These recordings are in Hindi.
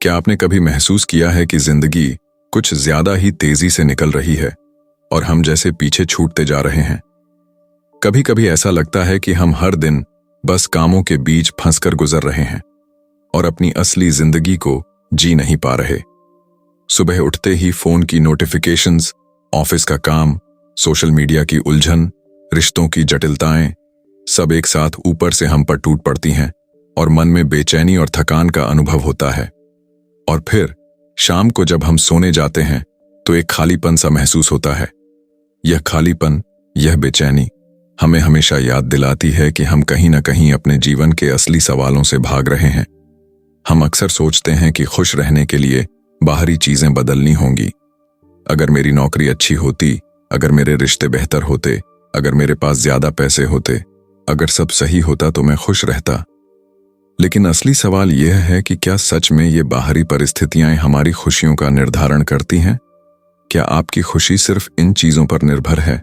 क्या आपने कभी महसूस किया है कि जिंदगी कुछ ज्यादा ही तेजी से निकल रही है और हम जैसे पीछे छूटते जा रहे हैं? कभी कभी ऐसा लगता है कि हम हर दिन बस कामों के बीच फंसकर गुजर रहे हैं और अपनी असली जिंदगी को जी नहीं पा रहे। सुबह उठते ही फोन की नोटिफिकेशंस, ऑफिस का काम, सोशल मीडिया की उलझन, रिश्तों की जटिलताएं, सब एक साथ ऊपर से हम पर टूट पड़ती हैं और मन में बेचैनी और थकान का अनुभव होता है। और फिर शाम को जब हम सोने जाते हैं तो एक खालीपन सा महसूस होता है। यह खालीपन, यह बेचैनी हमें हमेशा याद दिलाती है कि हम कहीं ना कहीं अपने जीवन के असली सवालों से भाग रहे हैं। हम अक्सर सोचते हैं कि खुश रहने के लिए बाहरी चीजें बदलनी होंगी। अगर मेरी नौकरी अच्छी होती, अगर मेरे रिश्ते बेहतर होते, अगर मेरे पास ज्यादा पैसे होते, अगर सब सही होता तो मैं खुश रहता। लेकिन असली सवाल यह है कि क्या सच में ये बाहरी परिस्थितियां हमारी खुशियों का निर्धारण करती हैं? क्या आपकी खुशी सिर्फ इन चीजों पर निर्भर है?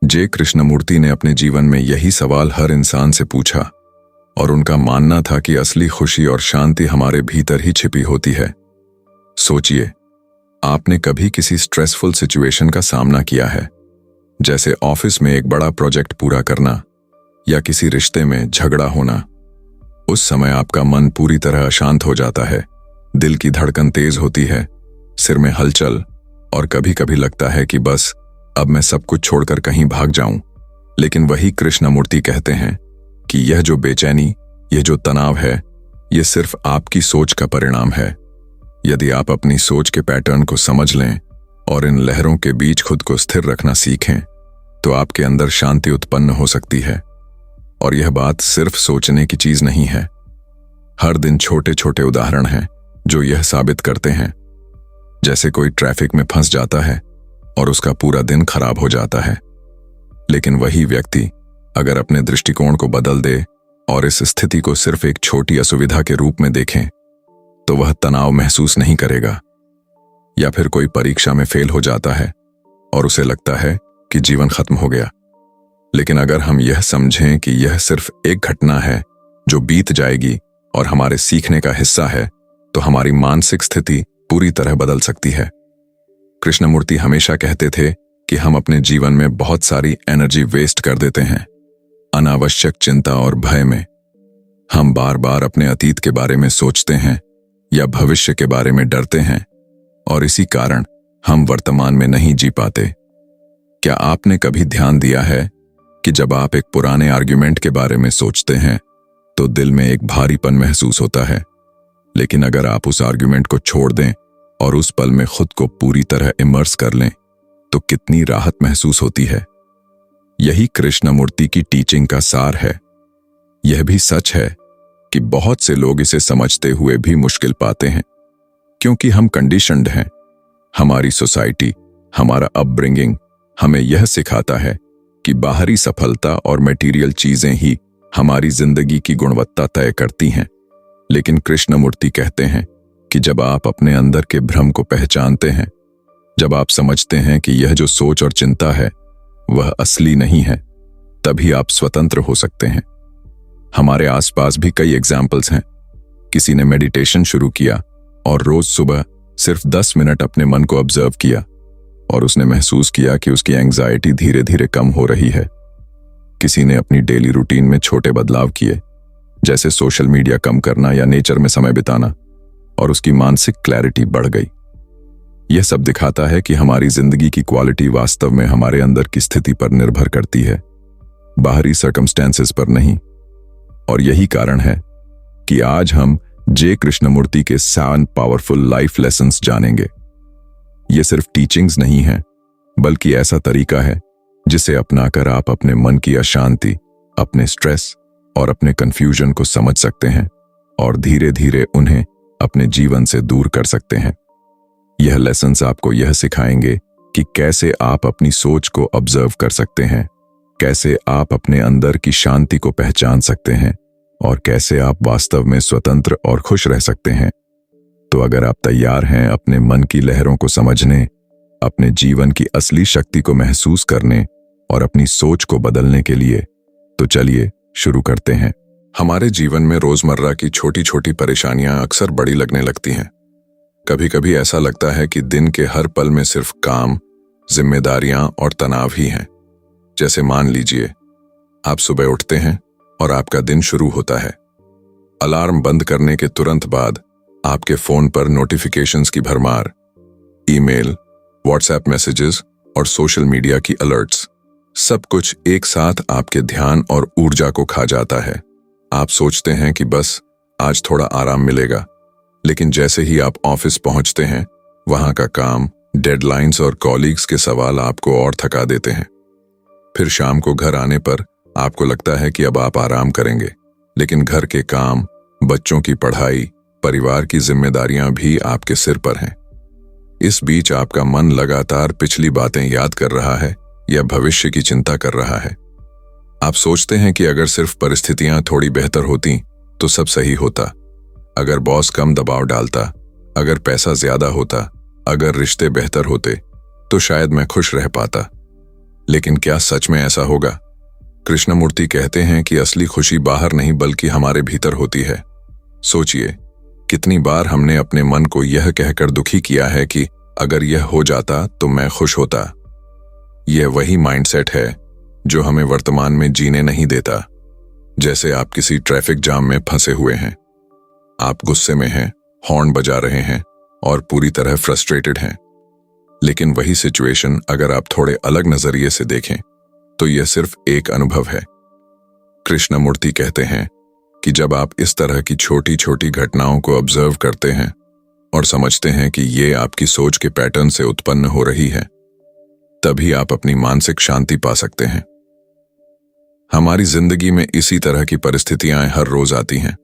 जे कृष्णमूर्ति ने अपने जीवन में यही सवाल हर इंसान से पूछा और उनका मानना था कि असली खुशी और शांति हमारे भीतर ही छिपी होती है। सोचिए, आपने कभी किसी स्ट्रेसफुल सिचुएशन का सामना किया है, जैसे ऑफिस में एक बड़ा प्रोजेक्ट पूरा करना या किसी रिश्ते में झगड़ा होना। उस समय आपका मन पूरी तरह अशांत हो जाता है, दिल की धड़कन तेज होती है, सिर में हलचल, और कभी कभी लगता है कि बस अब मैं सब कुछ छोड़कर कहीं भाग जाऊं। लेकिन वही कृष्णमूर्ति कहते हैं कि यह जो बेचैनी, यह जो तनाव है, यह सिर्फ आपकी सोच का परिणाम है। यदि आप अपनी सोच के पैटर्न को समझ लें और इन लहरों के बीच खुद को स्थिर रखना सीखें, तो आपके अंदर शांति उत्पन्न हो सकती है। और यह बात सिर्फ सोचने की चीज नहीं है। हर दिन छोटे छोटे उदाहरण हैं जो यह साबित करते हैं। जैसे कोई ट्रैफिक में फंस जाता है और उसका पूरा दिन खराब हो जाता है, लेकिन वही व्यक्ति अगर अपने दृष्टिकोण को बदल दे और इस स्थिति को सिर्फ एक छोटी असुविधा के रूप में देखें, तो वह तनाव महसूस नहीं करेगा। या फिर कोई परीक्षा में फेल हो जाता है और उसे लगता है कि जीवन खत्म हो गया, लेकिन अगर हम यह समझें कि यह सिर्फ एक घटना है जो बीत जाएगी और हमारे सीखने का हिस्सा है, तो हमारी मानसिक स्थिति पूरी तरह बदल सकती है। कृष्णमूर्ति हमेशा कहते थे कि हम अपने जीवन में बहुत सारी एनर्जी वेस्ट कर देते हैं, अनावश्यक चिंता और भय में। हम बार बार अपने अतीत के बारे में सोचते हैं या भविष्य के बारे में डरते हैं, और इसी कारण हम वर्तमान में नहीं जी पाते। क्या आपने कभी ध्यान दिया है कि जब आप एक पुराने आर्ग्यूमेंट के बारे में सोचते हैं तो दिल में एक भारीपन महसूस होता है, लेकिन अगर आप उस आर्ग्यूमेंट को छोड़ दें और उस पल में खुद को पूरी तरह इमर्स कर लें, तो कितनी राहत महसूस होती है। यही कृष्णमूर्ति की टीचिंग का सार है। यह भी सच है कि बहुत से लोग इसे समझते हुए भी मुश्किल पाते हैं, क्योंकि हम कंडीशन्ड हैं। हमारी सोसाइटी, हमारा अपब्रिंगिंग हमें यह सिखाता है कि बाहरी सफलता और मटेरियल चीजें ही हमारी जिंदगी की गुणवत्ता तय करती हैं। लेकिन कृष्णमूर्ति कहते हैं कि जब आप अपने अंदर के भ्रम को पहचानते हैं, जब आप समझते हैं कि यह जो सोच और चिंता है वह असली नहीं है, तभी आप स्वतंत्र हो सकते हैं। हमारे आसपास भी कई एग्जाम्पल्स हैं। किसी ने मेडिटेशन शुरू किया और रोज सुबह सिर्फ 10 मिनट अपने मन को ऑब्जर्व किया और उसने महसूस किया कि उसकी एंग्जाइटी धीरे धीरे कम हो रही है। किसी ने अपनी डेली रूटीन में छोटे बदलाव किए, जैसे सोशल मीडिया कम करना या नेचर में समय बिताना, और उसकी मानसिक क्लैरिटी बढ़ गई। यह सब दिखाता है कि हमारी जिंदगी की क्वालिटी वास्तव में हमारे अंदर की स्थिति पर निर्भर करती है, बाहरी सर्कमस्टेंसेस पर नहीं। और यही कारण है कि आज हम जे कृष्णमूर्ति के 7 पावरफुल लाइफ लेसन्स जानेंगे। ये सिर्फ टीचिंग्स नहीं है, बल्कि ऐसा तरीका है जिसे अपनाकर आप अपने मन की अशांति, अपने स्ट्रेस और अपने कंफ्यूजन को समझ सकते हैं और धीरे धीरे उन्हें अपने जीवन से दूर कर सकते हैं। यह लेसन्स आपको यह सिखाएंगे कि कैसे आप अपनी सोच को ऑब्जर्व कर सकते हैं, कैसे आप अपने अंदर की शांति को पहचान सकते हैं और कैसे आप वास्तव में स्वतंत्र और खुश रह सकते हैं। तो अगर आप तैयार हैं अपने मन की लहरों को समझने, अपने जीवन की असली शक्ति को महसूस करने और अपनी सोच को बदलने के लिए, तो चलिए शुरू करते हैं। हमारे जीवन में रोजमर्रा की छोटी छोटी परेशानियां अक्सर बड़ी लगने लगती हैं। कभी कभी ऐसा लगता है कि दिन के हर पल में सिर्फ काम, जिम्मेदारियां और तनाव ही हैं। जैसे मान लीजिए, आप सुबह उठते हैं और आपका दिन शुरू होता है। अलार्म बंद करने के तुरंत बाद आपके फोन पर नोटिफिकेशंस की भरमार, ईमेल, व्हाट्सएप मैसेजेस और सोशल मीडिया की अलर्ट्स, सब कुछ एक साथ आपके ध्यान और ऊर्जा को खा जाता है। आप सोचते हैं कि बस आज थोड़ा आराम मिलेगा, लेकिन जैसे ही आप ऑफिस पहुंचते हैं, वहां का काम, डेडलाइंस और कॉलीग्स के सवाल आपको और थका देते हैं। फिर शाम को घर आने पर आपको लगता है कि अब आप आराम करेंगे, लेकिन घर के काम, बच्चों की पढ़ाई, परिवार की जिम्मेदारियां भी आपके सिर पर हैं। इस बीच आपका मन लगातार पिछली बातें याद कर रहा है या भविष्य की चिंता कर रहा है। आप सोचते हैं कि अगर सिर्फ परिस्थितियां थोड़ी बेहतर होती तो सब सही होता। अगर बॉस कम दबाव डालता, अगर पैसा ज्यादा होता, अगर रिश्ते बेहतर होते, तो शायद मैं खुश रह पाता। लेकिन क्या सच में ऐसा होगा? कृष्णमूर्ति कहते हैं कि असली खुशी बाहर नहीं बल्कि हमारे भीतर होती है। सोचिए, कितनी बार हमने अपने मन को यह कहकर दुखी किया है कि अगर यह हो जाता तो मैं खुश होता। यह वही माइंडसेट है जो हमें वर्तमान में जीने नहीं देता। जैसे आप किसी ट्रैफिक जाम में फंसे हुए हैं, आप गुस्से में हैं, हॉर्न बजा रहे हैं और पूरी तरह फ्रस्ट्रेटेड हैं। लेकिन वही सिचुएशन अगर आप थोड़े अलग नजरिए से देखें तो यह सिर्फ एक अनुभव है। कृष्णमूर्ति कहते हैं कि जब आप इस तरह की छोटी छोटी घटनाओं को ऑब्जर्व करते हैं और समझते हैं कि ये आपकी सोच के पैटर्न से उत्पन्न हो रही है, तभी आप अपनी मानसिक शांति पा सकते हैं। हमारी जिंदगी में इसी तरह की परिस्थितियां हर रोज आती हैं।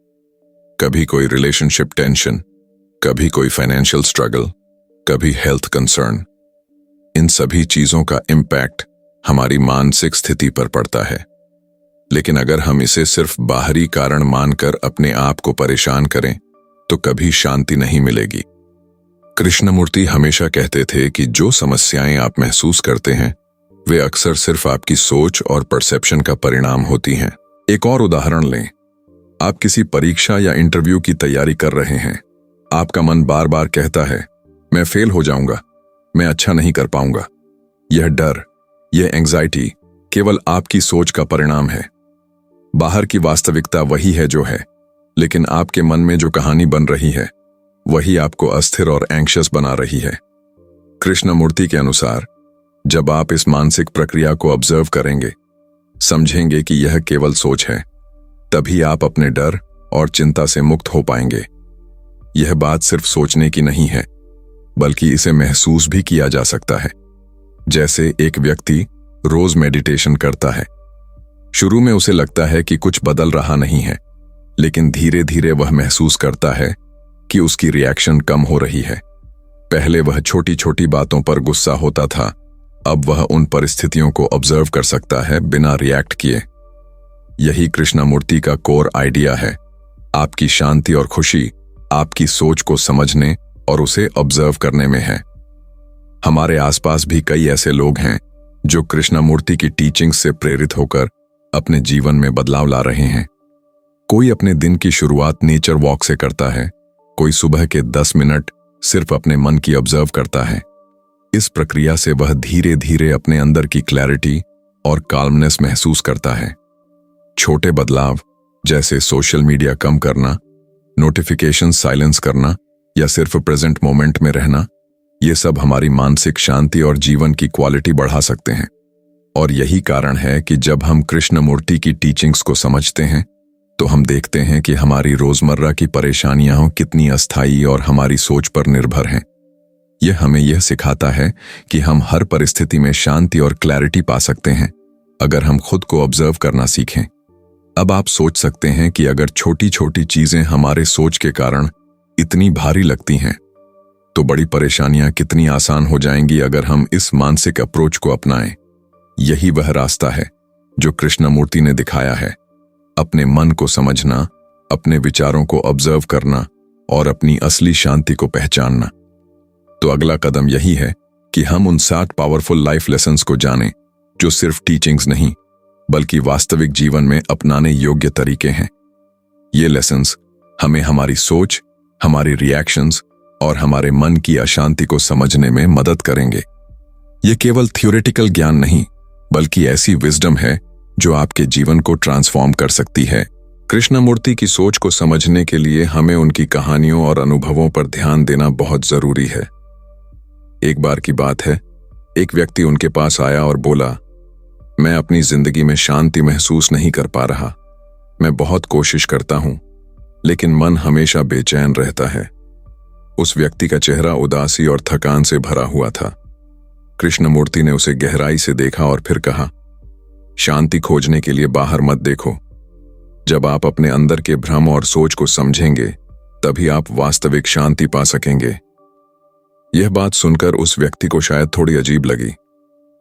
कभी कोई रिलेशनशिप टेंशन, कभी कोई फाइनेंशियल स्ट्रगल, कभी हेल्थ कंसर्न। इन सभी चीजों का इम्पैक्ट हमारी मानसिक स्थिति पर पड़ता है। लेकिन अगर हम इसे सिर्फ बाहरी कारण मानकर अपने आप को परेशान करें तो कभी शांति नहीं मिलेगी। कृष्णमूर्ति हमेशा कहते थे कि जो समस्याएं आप महसूस करते हैं वे अक्सर सिर्फ आपकी सोच और परसेप्शन का परिणाम होती हैं। एक और उदाहरण लें। आप किसी परीक्षा या इंटरव्यू की तैयारी कर रहे हैं। आपका मन बार बार कहता है, मैं फेल हो जाऊंगा, मैं अच्छा नहीं कर पाऊंगा। यह डर, यह एंग्जाइटी केवल आपकी सोच का परिणाम है। बाहर की वास्तविकता वही है जो है, लेकिन आपके मन में जो कहानी बन रही है वही आपको अस्थिर और एंग्शियस बना रही है। कृष्णमूर्ति के अनुसार जब आप इस मानसिक प्रक्रिया को ऑब्जर्व करेंगे, समझेंगे कि यह केवल सोच है, तभी आप अपने डर और चिंता से मुक्त हो पाएंगे। यह बात सिर्फ सोचने की नहीं है, बल्कि इसे महसूस भी किया जा सकता है। जैसे एक व्यक्ति रोज मेडिटेशन करता है। शुरू में उसे लगता है कि कुछ बदल रहा नहीं है, लेकिन धीरे धीरे वह महसूस करता है कि उसकी रिएक्शन कम हो रही है। पहले वह छोटी छोटी बातों पर गुस्सा होता था, अब वह उन परिस्थितियों को ऑब्जर्व कर सकता है बिना रिएक्ट किए। यही कृष्णमूर्ति का कोर आइडिया है। आपकी शांति और खुशी आपकी सोच को समझने और उसे ऑब्जर्व करने में है। हमारे आसपास भी कई ऐसे लोग हैं जो कृष्णमूर्ति की टीचिंग से प्रेरित होकर अपने जीवन में बदलाव ला रहे हैं। कोई अपने दिन की शुरुआत नेचर वॉक से करता है, कोई सुबह के 10 मिनट सिर्फ अपने मन की ऑब्जर्व करता है। इस प्रक्रिया से वह धीरे धीरे अपने अंदर की क्लैरिटी और काल्मनेस महसूस करता है। छोटे बदलाव जैसे सोशल मीडिया कम करना, नोटिफिकेशन साइलेंस करना या सिर्फ प्रेजेंट मोमेंट में रहना, ये सब हमारी मानसिक शांति और जीवन की क्वालिटी बढ़ा सकते हैं। और यही कारण है कि जब हम कृष्णमूर्ति की टीचिंग्स को समझते हैं तो हम देखते हैं कि हमारी रोजमर्रा की परेशानियां कितनी अस्थायी और हमारी सोच पर निर्भर हैं। यह हमें यह सिखाता है कि हम हर परिस्थिति में शांति और क्लैरिटी पा सकते हैं अगर हम खुद को ऑब्जर्व करना सीखें। अब आप सोच सकते हैं कि अगर छोटी छोटी चीजें हमारे सोच के कारण इतनी भारी लगती हैं, तो बड़ी परेशानियां कितनी आसान हो जाएंगी अगर हम इस मानसिक अप्रोच को अपनाएं। यही वह रास्ता है जो कृष्णमूर्ति ने दिखाया है। अपने मन को समझना, अपने विचारों को ऑब्जर्व करना और अपनी असली शांति को पहचानना। तो अगला कदम यही है कि हम उन 7 पावरफुल लाइफ लेसन्स को जानें जो सिर्फ टीचिंग्स नहीं बल्कि वास्तविक जीवन में अपनाने योग्य तरीके हैं। ये लेसन्स हमें हमारी सोच, हमारी रिएक्शंस और हमारे मन की अशांति को समझने में मदद करेंगे। ये केवल थ्योरेटिकल ज्ञान नहीं, बल्कि ऐसी विजडम है जो आपके जीवन को ट्रांसफॉर्म कर सकती है। कृष्णमूर्ति की सोच को समझने के लिए हमें उनकी कहानियों और अनुभवों पर ध्यान देना बहुत जरूरी है। एक बार की बात है, एक व्यक्ति उनके पास आया और बोला, मैं अपनी जिंदगी में शांति महसूस नहीं कर पा रहा। मैं बहुत कोशिश करता हूं, लेकिन मन हमेशा बेचैन रहता है। उस व्यक्ति का चेहरा उदासी और थकान से भरा हुआ था। कृष्णमूर्ति ने उसे गहराई से देखा और फिर कहा, शांति खोजने के लिए बाहर मत देखो। जब आप अपने अंदर के भ्रम और सोच को समझेंगे, तभी आप वास्तविक शांति पा सकेंगे। यह बात सुनकर उस व्यक्ति को शायद थोड़ी अजीब लगी।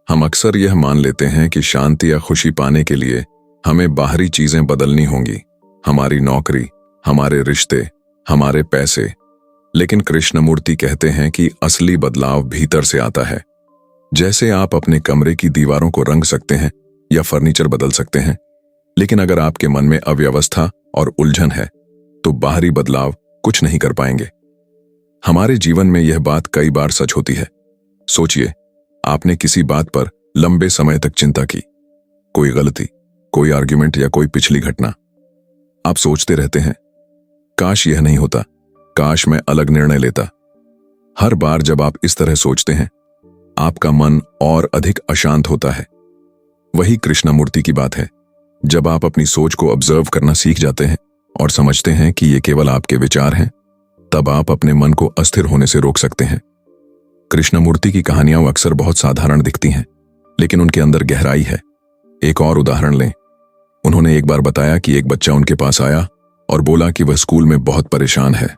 हम अक्सर यह मान लेते हैं कि शांति या खुशी पाने के लिए हमें बाहरी चीजें बदलनी होंगी, हमारी नौकरी, हमारे रिश्ते, हमारे पैसे। लेकिन कृष्णमूर्ति कहते हैं कि असली बदलाव भीतर से आता है। जैसे आप अपने कमरे की दीवारों को रंग सकते हैं या फर्नीचर बदल सकते हैं, लेकिन अगर आपके मन में अव्यवस्था और उलझन है, तो बाहरी बदलाव कुछ नहीं कर पाएंगे। हमारे जीवन में यह बात कई बार सच होती है। सोचिए, आपने किसी बात पर लंबे समय तक चिंता की, कोई गलती, कोई आर्ग्यूमेंट या कोई पिछली घटना। आप सोचते रहते हैं, काश यह नहीं होता, काश मैं अलग निर्णय लेता। हर बार जब आप इस तरह सोचते हैं, आपका मन और अधिक अशांत होता है। वही कृष्णमूर्ति की बात है। जब आप अपनी सोच को ऑब्जर्व करना सीख जाते हैं और समझते हैं कि ये केवल आपके विचार हैं, तब आप अपने मन को अस्थिर होने से रोक सकते हैं। कृष्णमूर्ति की कहानियां अक्सर बहुत साधारण दिखती हैं, लेकिन उनके अंदर गहराई है। एक और उदाहरण लें। उन्होंने एक बार बताया कि एक बच्चा उनके पास आया और बोला कि वह स्कूल में बहुत परेशान है।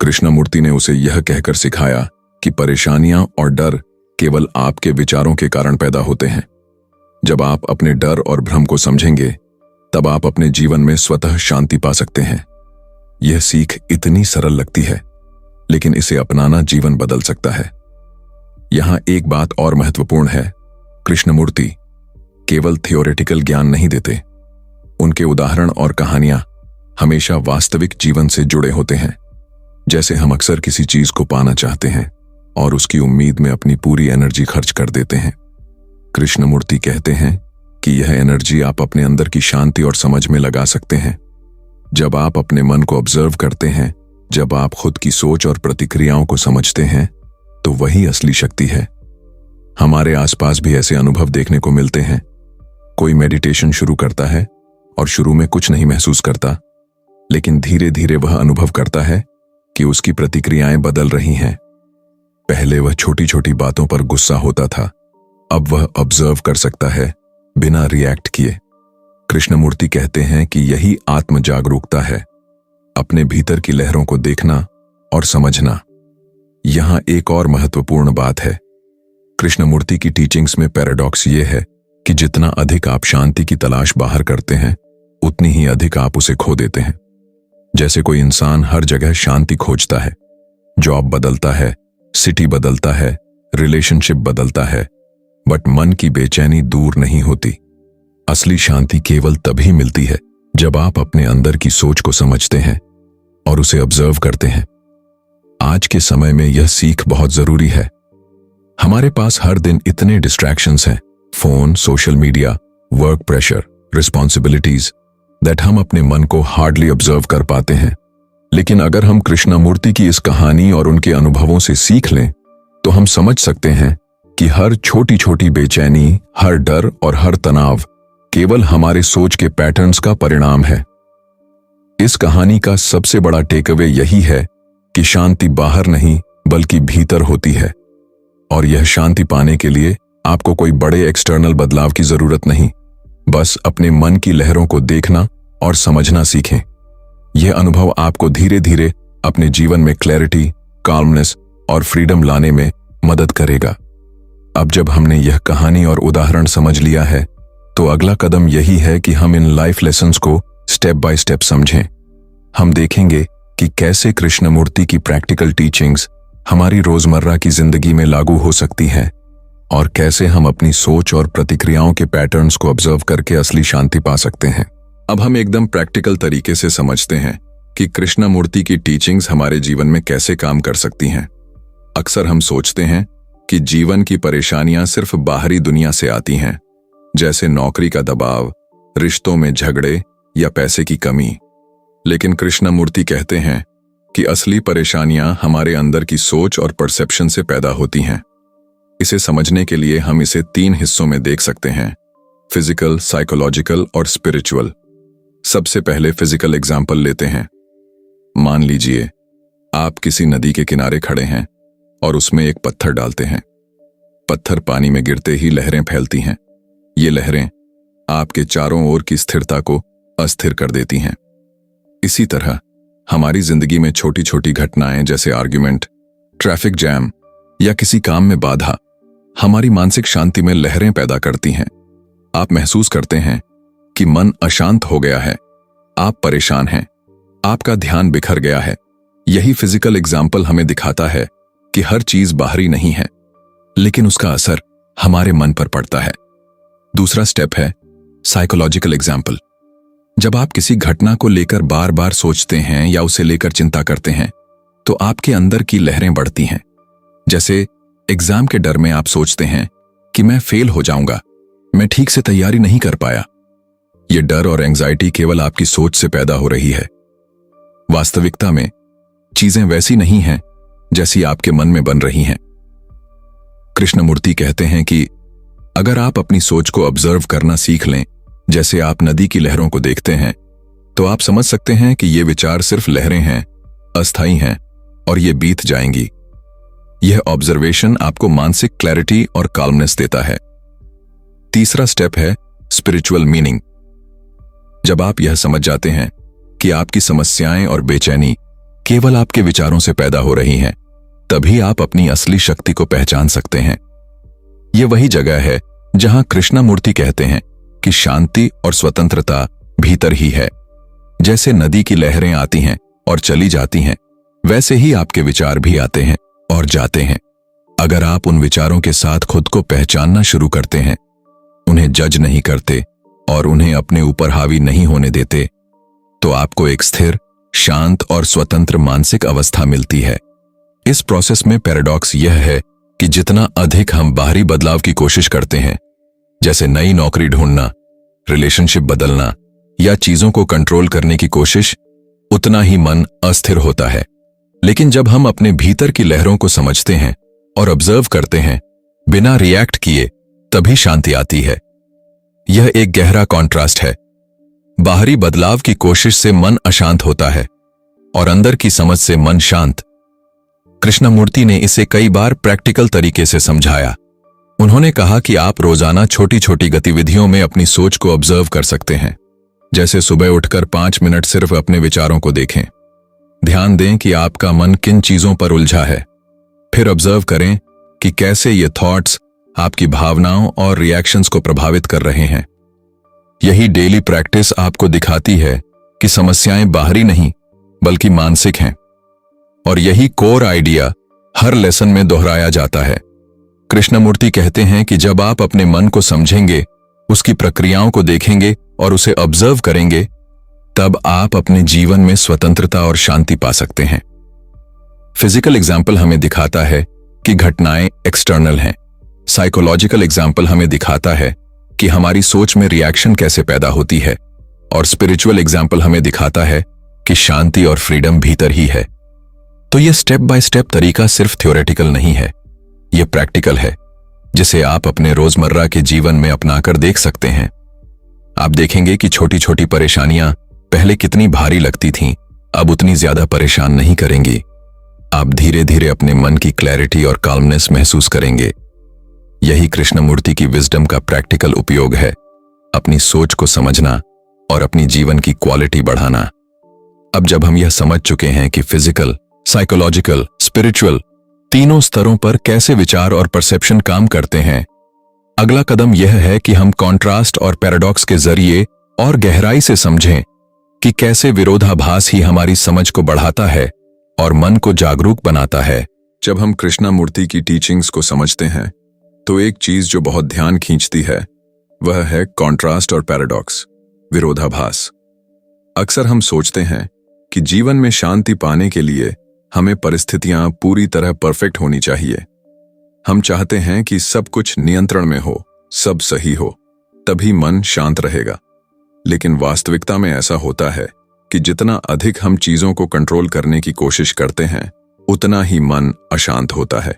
कृष्णमूर्ति ने उसे यह कहकर सिखाया कि परेशानियां और डर केवल आपके विचारों के कारण पैदा होते हैं। जब आप अपने डर और भ्रम को समझेंगे, तब आप अपने जीवन में स्वतः शांति पा सकते हैं। यह सीख इतनी सरल लगती है, लेकिन इसे अपनाना जीवन बदल सकता है। यहां एक बात और महत्वपूर्ण है, कृष्णमूर्ति केवल थ्योरेटिकल ज्ञान नहीं देते। उनके उदाहरण और कहानियां हमेशा वास्तविक जीवन से जुड़े होते हैं। जैसे हम अक्सर किसी चीज को पाना चाहते हैं और उसकी उम्मीद में अपनी पूरी एनर्जी खर्च कर देते हैं। कृष्णमूर्ति कहते हैं कि यह एनर्जी आप अपने अंदर की शांति और समझ में लगा सकते हैं। जब आप अपने मन को ऑब्जर्व करते हैं, जब आप खुद की सोच और प्रतिक्रियाओं को समझते हैं, तो वही असली शक्ति है। हमारे आसपास भी ऐसे अनुभव देखने को मिलते हैं। कोई मेडिटेशन शुरू करता है और शुरू में कुछ नहीं महसूस करता, लेकिन धीरे धीरे वह अनुभव करता है कि उसकी प्रतिक्रियाएं बदल रही हैं। पहले वह छोटी छोटी बातों पर गुस्सा होता था, अब वह ऑब्जर्व कर सकता है बिना रिएक्ट किए। कृष्णमूर्ति कहते हैं कि यही आत्म जागरूकता है, अपने भीतर की लहरों को देखना और समझना। यहां एक और महत्वपूर्ण बात है। कृष्णमूर्ति की टीचिंग्स में पैराडॉक्स ये है कि जितना अधिक आप शांति की तलाश बाहर करते हैं, उतनी ही अधिक आप उसे खो देते हैं। जैसे कोई इंसान हर जगह शांति खोजता है, जॉब बदलता है, सिटी बदलता है, रिलेशनशिप बदलता है, बट मन की बेचैनी दूर नहीं होती। असली शांति केवल तभी मिलती है जब आप अपने अंदर की सोच को समझते हैं और उसे ऑब्जर्व करते हैं। आज के समय में यह सीख बहुत जरूरी है। हमारे पास हर दिन इतने डिस्ट्रैक्शंस हैं, phone, social media, work pressure, responsibilities, that हम अपने मन को हार्डली ऑब्जर्व कर पाते हैं। लेकिन अगर हम कृष्णमूर्ति की इस कहानी और उनके अनुभवों से सीख लें, तो हम समझ सकते हैं कि हर छोटी छोटी बेचैनी, हर डर और हर तनाव केवल हमारे सोच के पैटर्न्स का परिणाम है। इस कहानी का सबसे बड़ा टेकअवे यही है कि शांति बाहर नहीं बल्कि भीतर होती है, और यह शांति पाने के लिए आपको कोई बड़े एक्सटर्नल बदलाव की जरूरत नहीं, बस अपने मन की लहरों को देखना और समझना सीखें। यह अनुभव आपको धीरे धीरे अपने जीवन में क्लैरिटी, काल्मनेस और फ्रीडम लाने में मदद करेगा। अब जब हमने यह कहानी और उदाहरण समझ लिया है, तो अगला कदम यही है कि हम इन लाइफ लेसन्स को स्टेप बाय स्टेप समझें। हम देखेंगे कि कैसे कृष्णमूर्ति की प्रैक्टिकल टीचिंग्स हमारी रोजमर्रा की जिंदगी में लागू हो सकती हैं, और कैसे हम अपनी सोच और प्रतिक्रियाओं के पैटर्न्स को ऑब्जर्व करके असली शांति पा सकते हैं। अब हम एकदम प्रैक्टिकल तरीके से समझते हैं कि कृष्णमूर्ति की टीचिंग्स हमारे जीवन में कैसे काम कर सकती हैं। अक्सर हम सोचते हैं कि जीवन की परेशानियां सिर्फ बाहरी दुनिया से आती हैं, जैसे नौकरी का दबाव, रिश्तों में झगड़े या पैसे की कमी। लेकिन कृष्णमूर्ति कहते हैं कि असली परेशानियां हमारे अंदर की सोच और परसेप्शन से पैदा होती हैं। इसे समझने के लिए हम इसे 3 हिस्सों में देख सकते हैं: फिजिकल, साइकोलॉजिकल और स्पिरिचुअल। सबसे पहले फिजिकल एग्जाम्पल लेते हैं। मान लीजिए आप किसी नदी के किनारे खड़े हैं और उसमें एक पत्थर डालते हैं। पत्थर पानी में गिरते ही लहरें फैलती हैं। ये लहरें आपके चारों ओर की स्थिरता को अस्थिर कर देती हैं। इसी तरह हमारी जिंदगी में छोटी छोटी घटनाएं जैसे आर्ग्यूमेंट, ट्रैफिक जैम या किसी काम में बाधा हमारी मानसिक शांति में लहरें पैदा करती हैं। आप महसूस करते हैं कि मन अशांत हो गया है, आप परेशान हैं, आपका ध्यान बिखर गया है। यही फिजिकल एग्जाम्पल हमें दिखाता है कि हर चीज बाहरी नहीं है, लेकिन उसका असर हमारे मन पर पड़ता है। दूसरा स्टेप है साइकोलॉजिकल एग्जाम्पल। जब आप किसी घटना को लेकर बार बार सोचते हैं या उसे लेकर चिंता करते हैं, तो आपके अंदर की लहरें बढ़ती हैं। जैसे एग्जाम के डर में आप सोचते हैं कि मैं फेल हो जाऊंगा, मैं ठीक से तैयारी नहीं कर पाया। ये डर और एंजाइटी केवल आपकी सोच से पैदा हो रही है। वास्तविकता में चीजें वैसी नहीं हैं जैसी आपके मन में बन रही हैं। कृष्णमूर्ति कहते हैं कि अगर आप अपनी सोच को ऑब्जर्व करना सीख लें, जैसे आप नदी की लहरों को देखते हैं, तो आप समझ सकते हैं कि ये विचार सिर्फ लहरें हैं, अस्थायी हैं और ये बीत जाएंगी। यह ऑब्जर्वेशन आपको मानसिक क्लैरिटी और काल्मनेस देता है। तीसरा स्टेप है स्पिरिचुअल मीनिंग। जब आप यह समझ जाते हैं कि आपकी समस्याएं और बेचैनी केवल आपके विचारों से पैदा हो रही हैं, तभी आप अपनी असली शक्ति को पहचान सकते हैं। यह वही जगह है जहां कृष्णमूर्ति कहते हैं कि शांति और स्वतंत्रता भीतर ही है। जैसे नदी की लहरें आती हैं और चली जाती हैं, वैसे ही आपके विचार भी आते हैं और जाते हैं। अगर आप उन विचारों के साथ खुद को पहचानना शुरू करते हैं, उन्हें जज नहीं करते और उन्हें अपने ऊपर हावी नहीं होने देते, तो आपको एक स्थिर, शांत और स्वतंत्र मानसिक अवस्था मिलती है। इस प्रोसेस में पैराडॉक्स यह है कि जितना अधिक हम बाहरी बदलाव की कोशिश करते हैं, जैसे नई नौकरी ढूंढना, रिलेशनशिप बदलना या चीजों को कंट्रोल करने की कोशिश, उतना ही मन अस्थिर होता है। लेकिन जब हम अपने भीतर की लहरों को समझते हैं और ऑब्जर्व करते हैं, बिना रिएक्ट किए, तभी शांति आती है। यह एक गहरा कॉन्ट्रास्ट है। बाहरी बदलाव की कोशिश से मन अशांत होता है और अंदर की समझ से मन शांत। कृष्णमूर्ति ने इसे कई बार प्रैक्टिकल तरीके से समझाया। उन्होंने कहा कि आप रोजाना छोटी छोटी गतिविधियों में अपनी सोच को ऑब्जर्व कर सकते हैं। जैसे सुबह उठकर 5 मिनट सिर्फ अपने विचारों को देखें। ध्यान दें कि आपका मन किन चीजों पर उलझा है। फिर ऑब्जर्व करें कि कैसे ये थॉट्स आपकी भावनाओं और रिएक्शंस को प्रभावित कर रहे हैं। यही डेली प्रैक्टिस आपको दिखाती है कि समस्याएं बाहरी नहीं बल्कि मानसिक हैं। और यही कोर आइडिया हर लेसन में दोहराया जाता है। कृष्णमूर्ति कहते हैं कि जब आप अपने मन को समझेंगे, उसकी प्रक्रियाओं को देखेंगे और उसे ऑब्जर्व करेंगे, तब आप अपने जीवन में स्वतंत्रता और शांति पा सकते हैं। फिजिकल एग्जाम्पल हमें दिखाता है कि घटनाएं एक्सटर्नल हैं। साइकोलॉजिकल एग्जाम्पल हमें दिखाता है कि हमारी सोच में रिएक्शन कैसे पैदा होती है। और स्पिरिचुअल एग्जाम्पल हमें दिखाता है कि शांति और फ्रीडम भीतर ही है। तो यह स्टेप बाय स्टेप तरीका सिर्फ थ्योरेटिकल नहीं है, यह प्रैक्टिकल है, जिसे आप अपने रोजमर्रा के जीवन में अपनाकर देख सकते हैं। आप देखेंगे कि छोटी छोटी परेशानियां पहले कितनी भारी लगती थीं, अब उतनी ज्यादा परेशान नहीं करेंगी। आप धीरे धीरे अपने मन की क्लैरिटी और काल्मनेस महसूस करेंगे। यही कृष्णमूर्ति की विजडम का प्रैक्टिकल उपयोग है, अपनी सोच को समझना और अपनी जीवन की क्वालिटी बढ़ाना। अब जब हम यह समझ चुके हैं कि फिजिकल, साइकोलॉजिकल, स्पिरिचुअल तीनों स्तरों पर कैसे विचार और परसेप्शन काम करते हैं, अगला कदम यह है कि हम कॉन्ट्रास्ट और पैराडॉक्स के जरिए और गहराई से समझें कि कैसे विरोधाभास ही हमारी समझ को बढ़ाता है और मन को जागरूक बनाता है। जब हम कृष्णमूर्ति की टीचिंग्स को समझते हैं, तो एक चीज जो बहुत ध्यान खींचती है, वह है कॉन्ट्रास्ट और पैराडॉक्स। विरोधाभास। अक्सर हम सोचते हैं कि जीवन में शांति पाने के लिए हमें परिस्थितियां पूरी तरह परफेक्ट होनी चाहिए। हम चाहते हैं कि सब कुछ नियंत्रण में हो, सब सही हो, तभी मन शांत रहेगा। लेकिन वास्तविकता में ऐसा होता है कि जितना अधिक हम चीजों को कंट्रोल करने की कोशिश करते हैं, उतना ही मन अशांत होता है।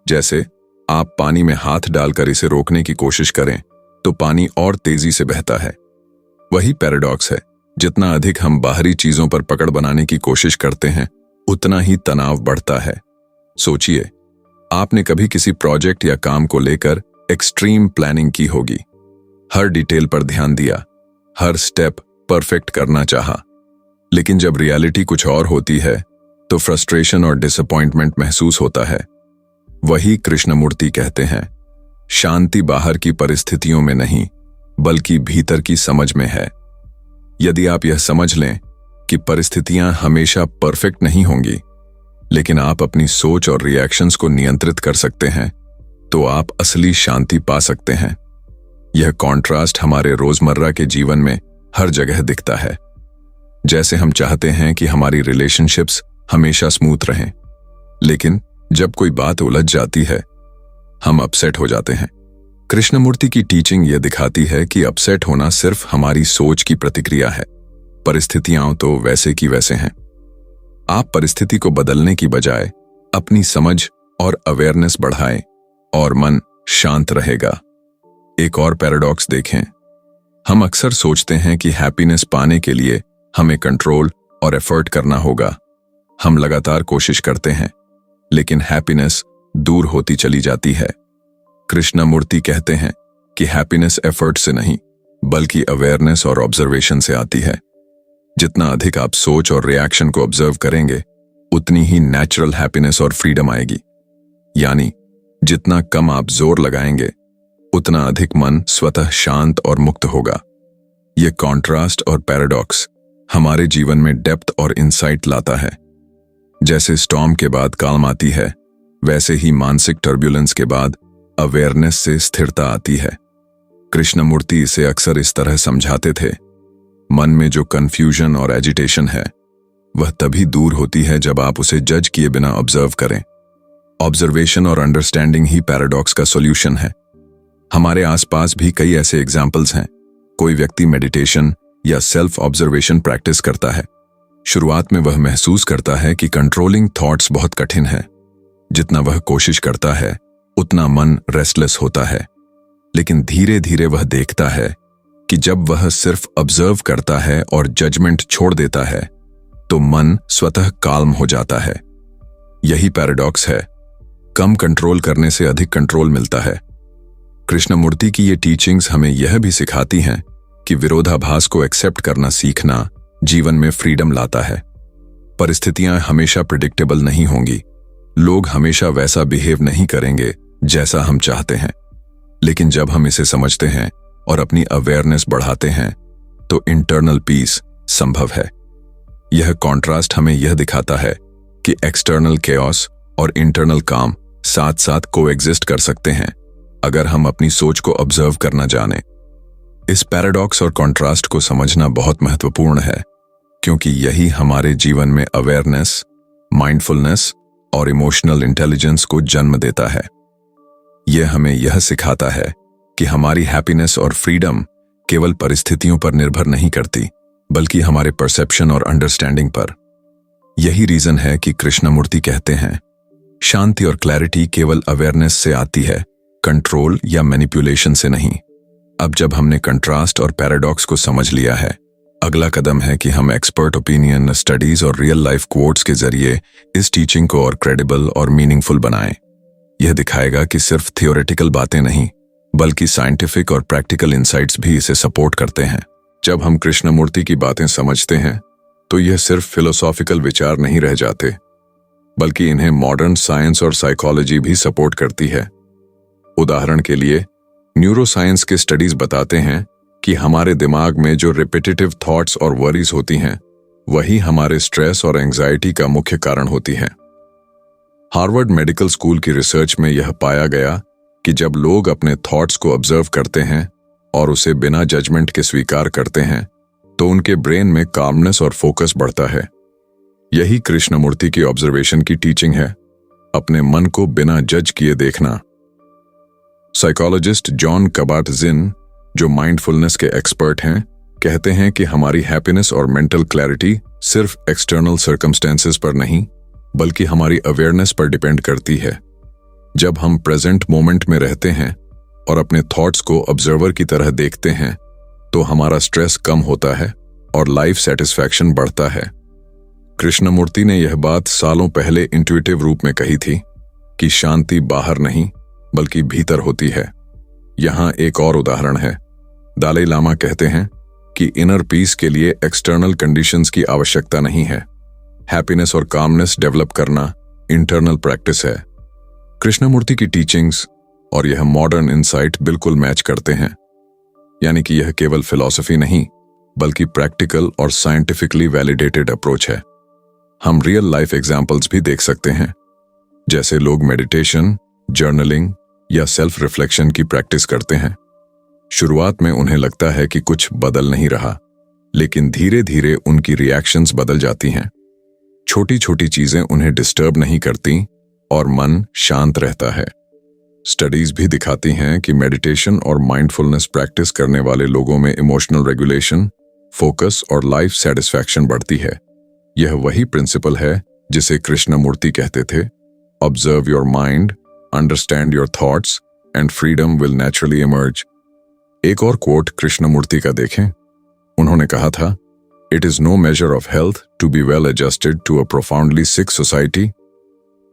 जैसे आप पानी में हाथ डालकर इसे रोकने की कोशिश करें तो पानी और तेजी से बहता है। वही पैराडॉक्स है, जितना अधिक हम बाहरी चीजों पर पकड़ बनाने की कोशिश करते हैं, उतना ही तनाव बढ़ता है। सोचिए, आपने कभी किसी प्रोजेक्ट या काम को लेकर एक्सट्रीम प्लानिंग की होगी, हर डिटेल पर ध्यान दिया, हर स्टेप परफेक्ट करना चाहा, लेकिन जब रियलिटी कुछ और होती है तो फ्रस्ट्रेशन और डिसअपॉइंटमेंट महसूस होता है। वही कृष्णमूर्ति कहते हैं, शांति बाहर की परिस्थितियों में नहीं, बल्कि भीतर की समझ में है। यदि आप यह समझ लें कि परिस्थितियां हमेशा परफेक्ट नहीं होंगी, लेकिन आप अपनी सोच और रिएक्शंस को नियंत्रित कर सकते हैं, तो आप असली शांति पा सकते हैं। यह कॉन्ट्रास्ट हमारे रोजमर्रा के जीवन में हर जगह दिखता है। जैसे हम चाहते हैं कि हमारी रिलेशनशिप्स हमेशा स्मूथ रहें, लेकिन जब कोई बात उलझ जाती है, हम अपसेट हो जाते हैं। कृष्णमूर्ति की टीचिंग यह दिखाती है कि अपसेट होना सिर्फ हमारी सोच की प्रतिक्रिया है, परिस्थितियां तो वैसे की वैसे हैं। आप परिस्थिति को बदलने की बजाय अपनी समझ और अवेयरनेस बढ़ाएं और मन शांत रहेगा। एक और पैराडॉक्स देखें। हम अक्सर सोचते हैं कि हैप्पीनेस पाने के लिए हमें कंट्रोल और एफर्ट करना होगा। हम लगातार कोशिश करते हैं, लेकिन हैप्पीनेस दूर होती चली जाती है। कृष्णमूर्ति कहते हैं कि हैप्पीनेस एफर्ट से नहीं, बल्कि अवेयरनेस और ऑब्जर्वेशन से आती है। जितना अधिक आप सोच और रिएक्शन को ऑब्जर्व करेंगे, उतनी ही नेचुरल हैप्पीनेस और फ्रीडम आएगी। यानी जितना कम आप जोर लगाएंगे, उतना अधिक मन स्वतः शांत और मुक्त होगा। यह कॉन्ट्रास्ट और पैराडॉक्स हमारे जीवन में डेप्थ और इंसाइट लाता है। जैसे स्टॉर्म के बाद काल्म आती है, वैसे ही मानसिक टर्ब्यूलेंस के बाद अवेयरनेस से स्थिरता आती है। कृष्णमूर्ति इसे अक्सर इस तरह समझाते थे, मन में जो कंफ्यूजन और एजिटेशन है, वह तभी दूर होती है जब आप उसे जज किए बिना ऑब्जर्व करें। ऑब्जर्वेशन और अंडरस्टैंडिंग ही पैराडॉक्स का सॉल्यूशन है। हमारे आसपास भी कई ऐसे एग्जाम्पल्स हैं। कोई व्यक्ति मेडिटेशन या सेल्फ ऑब्जर्वेशन प्रैक्टिस करता है। शुरुआत में वह महसूस करता है कि कंट्रोलिंग थॉट्स बहुत कठिन है। जितना वह कोशिश करता है, उतना मन रेस्टलेस होता है। लेकिन धीरे धीरे वह देखता है कि जब वह सिर्फ ऑब्जर्व करता है और जजमेंट छोड़ देता है, तो मन स्वतः काल्म हो जाता है। यही पैराडॉक्स है, कम कंट्रोल करने से अधिक कंट्रोल मिलता है। कृष्णमूर्ति की ये टीचिंग्स हमें यह भी सिखाती हैं कि विरोधाभास को एक्सेप्ट करना सीखना जीवन में फ्रीडम लाता है। परिस्थितियां हमेशा प्रिडिक्टेबल नहीं होंगी, लोग हमेशा वैसा बिहेव नहीं करेंगे जैसा हम चाहते हैं। लेकिन जब हम इसे समझते हैं और अपनी अवेयरनेस बढ़ाते हैं, तो इंटरनल पीस संभव है। यह कॉन्ट्रास्ट हमें यह दिखाता है कि एक्सटर्नल केओस और इंटरनल काम साथ साथ कोएग्जिस्ट कर सकते हैं, अगर हम अपनी सोच को ऑब्जर्व करना जानें। इस पैराडॉक्स और कॉन्ट्रास्ट को समझना बहुत महत्वपूर्ण है, क्योंकि यही हमारे जीवन में अवेयरनेस, माइंडफुलनेस और इमोशनल इंटेलिजेंस को जन्म देता है। यह हमें यह सिखाता है कि हमारी हैप्पीनेस और फ्रीडम केवल परिस्थितियों पर निर्भर नहीं करती, बल्कि हमारे परसेप्शन और अंडरस्टैंडिंग पर। यही रीजन है कि कृष्णमूर्ति कहते हैं, शांति और क्लैरिटी केवल अवेयरनेस से आती है, कंट्रोल या मैनिपुलेशन से नहीं। अब जब हमने कंट्रास्ट और पैराडॉक्स को समझ लिया है, अगला कदम है कि हम एक्सपर्ट ओपिनियन, स्टडीज और रियल लाइफ कोट्स के जरिए इस टीचिंग को और क्रेडिबल और मीनिंगफुल बनाएं। यह दिखाएगा कि सिर्फ थियोरेटिकल बातें नहीं, बल्कि साइंटिफिक और प्रैक्टिकल इंसाइट्स भी इसे सपोर्ट करते हैं। जब हम कृष्णमूर्ति की बातें समझते हैं, तो यह सिर्फ फिलोसॉफिकल विचार नहीं रह जाते, बल्कि इन्हें मॉडर्न साइंस और साइकोलॉजी भी सपोर्ट करती है। उदाहरण के लिए, न्यूरोसाइंस के स्टडीज बताते हैं कि हमारे दिमाग में जो रिपीटेटिव थॉट्स और वरीज होती हैं, वही हमारे स्ट्रेस और एंजाइटी का मुख्य कारण होती हैं। हार्वर्ड मेडिकल स्कूल की रिसर्च में यह पाया गया कि जब लोग अपने थॉट्स को ऑब्जर्व करते हैं, और उसे बिना जजमेंट के स्वीकार करते हैं तो उनके ब्रेन में कामनेस और फोकस बढ़ता है। यही कृष्णमूर्ति की ऑब्जर्वेशन की टीचिंग है, अपने मन को बिना जज किए देखना। साइकोलॉजिस्ट जॉन कबाट-जिन, जो माइंडफुलनेस के एक्सपर्ट हैं, कहते हैं कि हमारी हैप्पीनेस और मेंटल क्लैरिटी सिर्फ एक्सटर्नल सर्कमस्टेंसेस पर नहीं बल्कि हमारी अवेयरनेस पर डिपेंड करती है। जब हम प्रेजेंट मोमेंट में रहते हैं और अपने थॉट्स को ऑब्जर्वर की तरह देखते हैं तो हमारा स्ट्रेस कम होता है और लाइफ सेटिस्फैक्शन बढ़ता है। कृष्णमूर्ति ने यह बात सालों पहले इंट्यूटिव रूप में कही थी कि शांति बाहर नहीं बल्कि भीतर होती है। यहाँ एक और उदाहरण है। दलाई लामा कहते हैं कि इनर पीस के लिए एक्सटर्नल कंडीशंस की आवश्यकता नहीं है। हैप्पीनेस और कामनेस डेवलप करना इंटरनल प्रैक्टिस है। कृष्णमूर्ति की टीचिंग्स और यह मॉडर्न इंसाइट बिल्कुल मैच करते हैं, यानी कि यह केवल फिलॉसफी नहीं बल्कि प्रैक्टिकल और साइंटिफिकली वैलिडेटेड अप्रोच है। हम रियल लाइफ एग्जाम्पल्स भी देख सकते हैं, जैसे लोग मेडिटेशन, जर्नलिंग या सेल्फ रिफ्लेक्शन की प्रैक्टिस करते हैं। शुरुआत में उन्हें लगता है कि कुछ बदल नहीं रहा, लेकिन धीरे धीरे उनकी रिएक्शंस बदल जाती हैं। छोटी छोटी चीजें उन्हें डिस्टर्ब नहीं करती और मन शांत रहता है। स्टडीज भी दिखाती हैं कि मेडिटेशन और माइंडफुलनेस प्रैक्टिस करने वाले लोगों में इमोशनल रेगुलेशन, फोकस और लाइफ सेटिस्फैक्शन बढ़ती है। यह वही प्रिंसिपल है जिसे कृष्णमूर्ति कहते थे, observe your mind, understand your thoughts and freedom will naturally emerge. एक और कोट कृष्णमूर्ति का देखें। उन्होंने कहा था, it is no measure of health to be well adjusted to a profoundly sick society.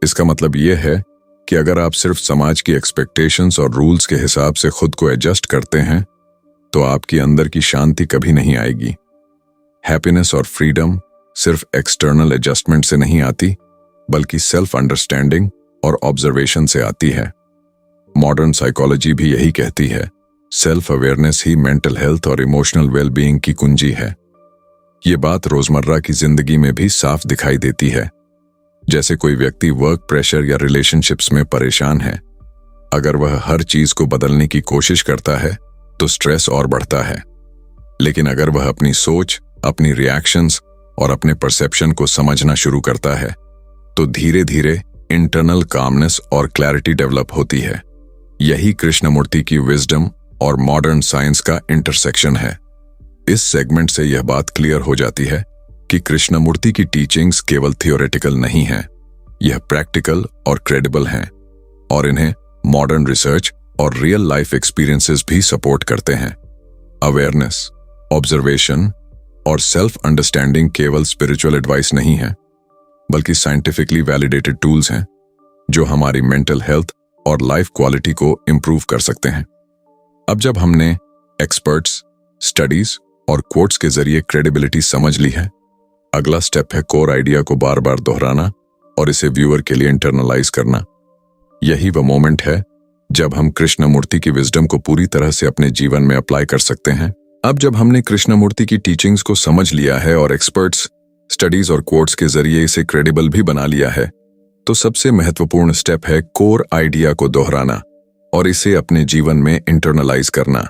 इसका मतलब यह है कि अगर आप सिर्फ समाज की एक्सपेक्टेशंस और रूल्स के हिसाब से खुद को एडजस्ट करते हैं तो आपकी अंदर की शांति कभी नहीं आएगी। हैप्पीनेस और फ्रीडम सिर्फ एक्सटर्नल एडजस्टमेंट से नहीं आती बल्कि सेल्फ अंडरस्टैंडिंग और ऑब्जर्वेशन से आती है। मॉडर्न साइकोलॉजी भी यही कहती है, सेल्फ अवेयरनेस ही मेंटल हेल्थ और इमोशनल वेलबीइंग की कुंजी है। ये बात रोजमर्रा की जिंदगी में भी साफ दिखाई देती है। जैसे कोई व्यक्ति वर्क प्रेशर या रिलेशनशिप्स में परेशान है, अगर वह हर चीज को बदलने की कोशिश करता है तो स्ट्रेस और बढ़ता है। लेकिन अगर वह अपनी सोच, अपनी रिएक्शंस और अपने परसेप्शन को समझना शुरू करता है तो धीरे धीरे इंटरनल कामनेस और क्लैरिटी डेवलप होती है। यही कृष्णमूर्ति की विजडम और मॉडर्न साइंस का इंटरसेक्शन है। इस सेगमेंट से यह बात क्लियर हो जाती है कि कृष्णमूर्ति की टीचिंग्स केवल थियोरेटिकल नहीं हैं, यह प्रैक्टिकल और क्रेडिबल हैं और इन्हें मॉडर्न रिसर्च और रियल लाइफ एक्सपीरियंसेस भी सपोर्ट करते हैं। अवेयरनेस, ऑब्जर्वेशन और सेल्फ अंडरस्टैंडिंग केवल स्पिरिचुअल एडवाइस नहीं है बल्कि साइंटिफिकली वैलिडेटेड टूल्स हैं जो हमारी मेंटल हेल्थ और लाइफ क्वालिटी को इंप्रूव कर सकते हैं। अब जब हमने एक्सपर्ट्स, स्टडीज और कोट्स के जरिए क्रेडिबिलिटी समझ ली है, अगला स्टेप है कोर आइडिया को बार बार दोहराना और इसे व्यूअर के लिए इंटरनलाइज करना। यही वह मोमेंट है जब हम कृष्णमूर्ति की विजडम को पूरी तरह से अपने जीवन में अप्लाई कर सकते हैं। अब जब हमने कृष्णमूर्ति की टीचिंग्स को समझ लिया है और एक्सपर्ट्स, स्टडीज और कोट्स के जरिए इसे क्रेडिबल भी बना लिया है, तो सबसे महत्वपूर्ण स्टेप है कोर आइडिया को दोहराना और इसे अपने जीवन में इंटरनलाइज करना।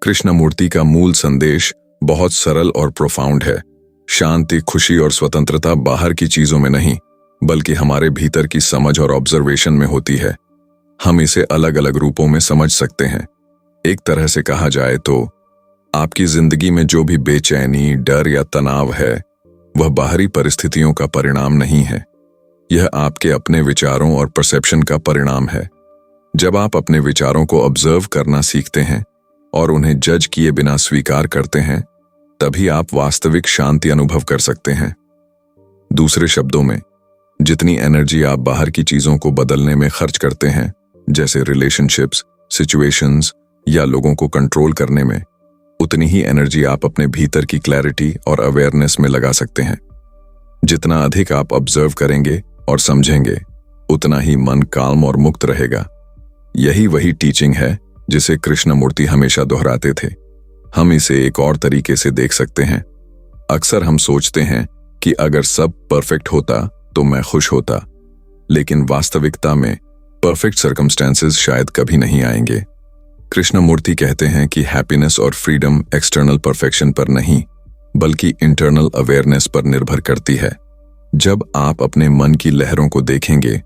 कृष्णमूर्ति का मूल संदेश बहुत सरल और प्रोफाउंड है। शांति, खुशी और स्वतंत्रता बाहर की चीजों में नहीं बल्कि हमारे भीतर की समझ और ऑब्जर्वेशन में होती है। हम इसे अलग अलग रूपों में समझ सकते हैं। एक तरह से कहा जाए तो आपकी जिंदगी में जो भी बेचैनी, डर या तनाव है वह बाहरी परिस्थितियों का परिणाम नहीं है, यह आपके अपने विचारों और परसेप्शन का परिणाम है। जब आप अपने विचारों को ऑब्जर्व करना सीखते हैं और उन्हें जज किए बिना स्वीकार करते हैं, तभी आप वास्तविक शांति अनुभव कर सकते हैं। दूसरे शब्दों में, जितनी एनर्जी आप बाहर की चीजों को बदलने में खर्च करते हैं, जैसे रिलेशनशिप्स, सिचुएशंस या लोगों को कंट्रोल करने में, उतनी ही एनर्जी आप अपने भीतर की क्लैरिटी और अवेयरनेस में लगा सकते हैं। जितना अधिक आप ऑब्जर्व करेंगे और समझेंगे, उतना ही मन काल्म और मुक्त रहेगा। यही वही टीचिंग है जिसे कृष्णमूर्ति हमेशा दोहराते थे। हम इसे एक और तरीके से देख सकते हैं। अक्सर हम सोचते हैं कि अगर सब परफेक्ट होता तो मैं खुश होता, लेकिन वास्तविकता में परफेक्ट सर्कमस्टेंसेस शायद कभी नहीं आएंगे। कृष्णमूर्ति कहते हैं कि हैप्पीनेस और फ्रीडम एक्सटर्नल परफेक्शन पर नहीं बल्कि इंटरनल अवेयरनेस पर निर्भर करती है। जब आप अपने मन की लहरों को देखेंगे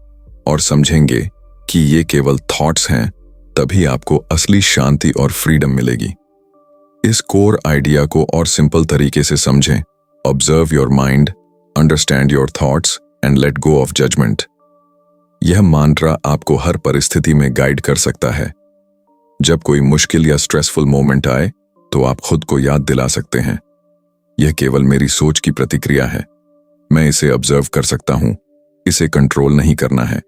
और समझेंगे कि ये केवल थॉट्स हैं, तभी आपको असली शांति और फ्रीडम मिलेगी। इस कोर आइडिया को और सिंपल तरीके से समझें। Observe your mind, understand your thoughts and let go of judgement. यह मंत्र आपको हर परिस्थिति में गाइड कर सकता है। जब कोई मुश्किल या स्ट्रेसफुल मोमेंट आए तो आप खुद को याद दिला सकते हैं, यह केवल मेरी सोच की प्रतिक्रिया है, मैं इसे ऑब्जर्व कर सकता हूं, इसे कंट्रोल नहीं करना है।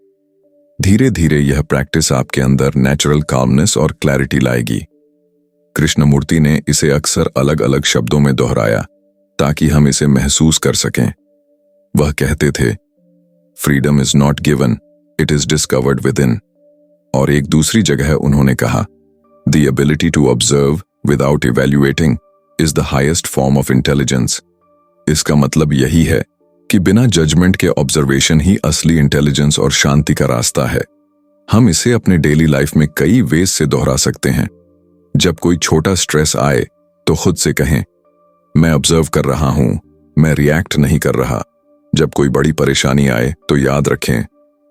धीरे धीरे यह प्रैक्टिस आपके अंदर नेचुरल काल्मनेस और क्लैरिटी लाएगी। कृष्णमूर्ति ने इसे अक्सर अलग अलग शब्दों में दोहराया ताकि हम इसे महसूस कर सकें। वह कहते थे, freedom is not given, it is discovered within. और एक दूसरी जगह उन्होंने कहा, the ability to observe without evaluating is the highest form of intelligence. इसका मतलब यही है कि बिना जजमेंट के ऑब्जर्वेशन ही असली इंटेलिजेंस और शांति का रास्ता है। हम इसे अपने डेली लाइफ में कई वेज से दोहरा सकते हैं। जब कोई छोटा स्ट्रेस आए तो खुद से कहें, मैं ऑब्जर्व कर रहा हूं, मैं रिएक्ट नहीं कर रहा। जब कोई बड़ी परेशानी आए तो याद रखें,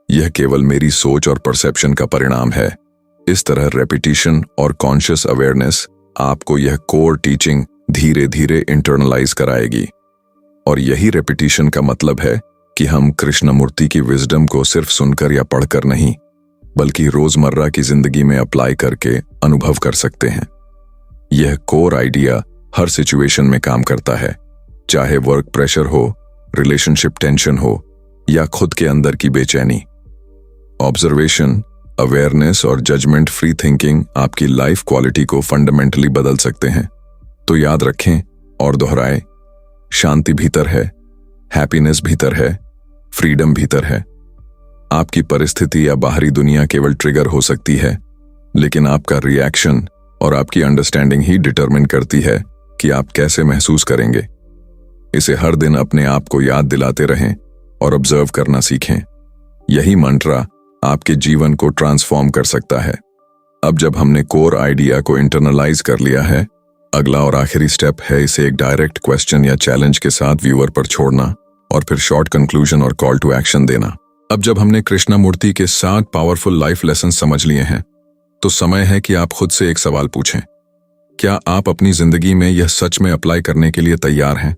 यह केवल मेरी सोच और परसेप्शन का परिणाम है। इस तरह रेपिटेशन और कॉन्शियस अवेयरनेस आपको यह कोर टीचिंग धीरे धीरे इंटरनलाइज कराएगी। और यही रेपिटेशन का मतलब है कि हम कृष्णमूर्ति की विजडम को सिर्फ सुनकर या पढ़कर नहीं बल्कि रोजमर्रा की जिंदगी में अप्लाई करके अनुभव कर सकते हैं। यह कोर आइडिया हर सिचुएशन में काम करता है, चाहे वर्क प्रेशर हो, रिलेशनशिप टेंशन हो या खुद के अंदर की बेचैनी। ऑब्जर्वेशन, अवेयरनेस और जजमेंट फ्री थिंकिंग आपकी लाइफ क्वालिटी को फंडामेंटली बदल सकते हैं। तो याद रखें और दोहराएं, शांति भीतर है, हैप्पीनेस भीतर है, फ्रीडम भीतर है। आपकी परिस्थिति या बाहरी दुनिया केवल ट्रिगर हो सकती है, लेकिन आपका रिएक्शन और आपकी अंडरस्टैंडिंग ही डिटरमिन करती है कि आप कैसे महसूस करेंगे। इसे हर दिन अपने आप को याद दिलाते रहें और ऑब्जर्व करना सीखें। यही मंत्र आपके जीवन को ट्रांसफॉर्म कर सकता है। अब जब हमने कोर आइडिया को इंटरनलाइज कर लिया है, अगला और आखिरी स्टेप है इसे एक डायरेक्ट क्वेश्चन या चैलेंज के साथ व्यूअर पर छोड़ना और फिर शॉर्ट कंक्लूजन और कॉल टू एक्शन देना। अब जब हमने कृष्णमूर्ति के 7 पावरफुल लाइफ लेसन समझ लिए हैं, तो समय है कि आप खुद से एक सवाल पूछें। क्या आप अपनी जिंदगी में यह सच में अप्लाई करने के लिए तैयार हैं?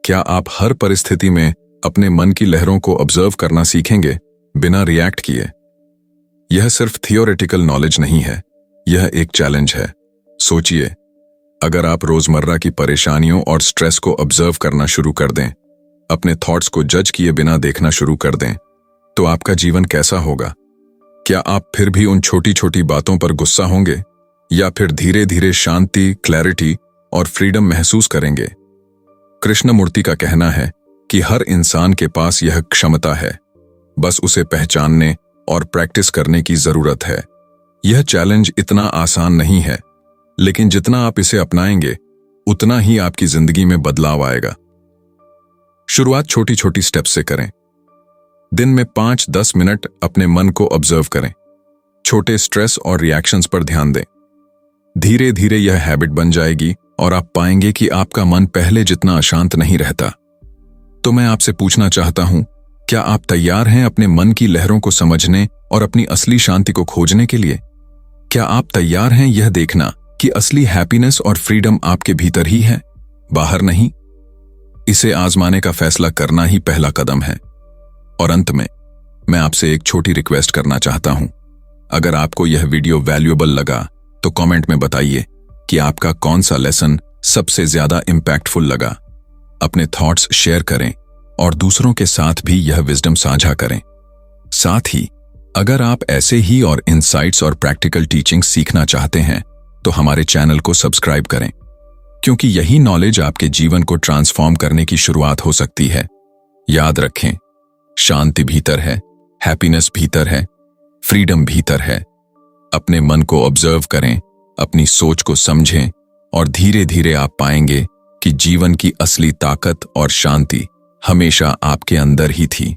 क्या आप हर परिस्थिति में अपने मन की लहरों को ऑब्जर्व करना सीखेंगे बिना रिएक्ट किए? यह सिर्फ थियोरेटिकल नॉलेज नहीं है, यह एक चैलेंज है। सोचिए, अगर आप रोजमर्रा की परेशानियों और स्ट्रेस को ऑब्जर्व करना शुरू कर दें, अपने थॉट्स को जज किए बिना देखना शुरू कर दें, तो आपका जीवन कैसा होगा? क्या आप फिर भी उन छोटी छोटी बातों पर गुस्सा होंगे या फिर धीरे धीरे शांति, क्लैरिटी और फ्रीडम महसूस करेंगे? कृष्णमूर्ति का कहना है कि हर इंसान के पास यह क्षमता है, बस उसे पहचानने और प्रैक्टिस करने की जरूरत है। यह चैलेंज इतना आसान नहीं है, लेकिन जितना आप इसे अपनाएंगे उतना ही आपकी जिंदगी में बदलाव आएगा। शुरुआत छोटी छोटी स्टेप्स से करें। दिन में 5-10 मिनट अपने मन को ऑब्जर्व करें। छोटे स्ट्रेस और रिएक्शंस पर ध्यान दें। धीरे धीरे यह हैबिट बन जाएगी और आप पाएंगे कि आपका मन पहले जितना अशांत नहीं रहता। तो मैं आपसे पूछना चाहता हूं, क्या आप तैयार हैं अपने मन की लहरों को समझने और अपनी असली शांति को खोजने के लिए? क्या आप तैयार हैं यह देखना कि असली हैप्पीनेस और फ्रीडम आपके भीतर ही है, बाहर नहीं? इसे आजमाने का फैसला करना ही पहला कदम है। और अंत में मैं आपसे एक छोटी रिक्वेस्ट करना चाहता हूं। अगर आपको यह वीडियो वैल्यूएबल लगा तो कमेंट में बताइए कि आपका कौन सा लेसन सबसे ज्यादा इंपैक्टफुल लगा। अपने थॉट्स शेयर करें और दूसरों के साथ भी यह विजडम साझा करें। साथ ही अगर आप ऐसे ही और इनसाइट्स और प्रैक्टिकल टीचिंग सीखना चाहते हैं तो हमारे चैनल को सब्सक्राइब करें, क्योंकि यही नॉलेज आपके जीवन को ट्रांसफॉर्म करने की शुरुआत हो सकती है। याद रखें, शांति भीतर है, हैप्पीनेस भीतर है, फ्रीडम भीतर है। अपने मन को ऑब्जर्व करें, अपनी सोच को समझें और धीरे धीरे आप पाएंगे कि जीवन की असली ताकत और शांति हमेशा आपके अंदर ही थी।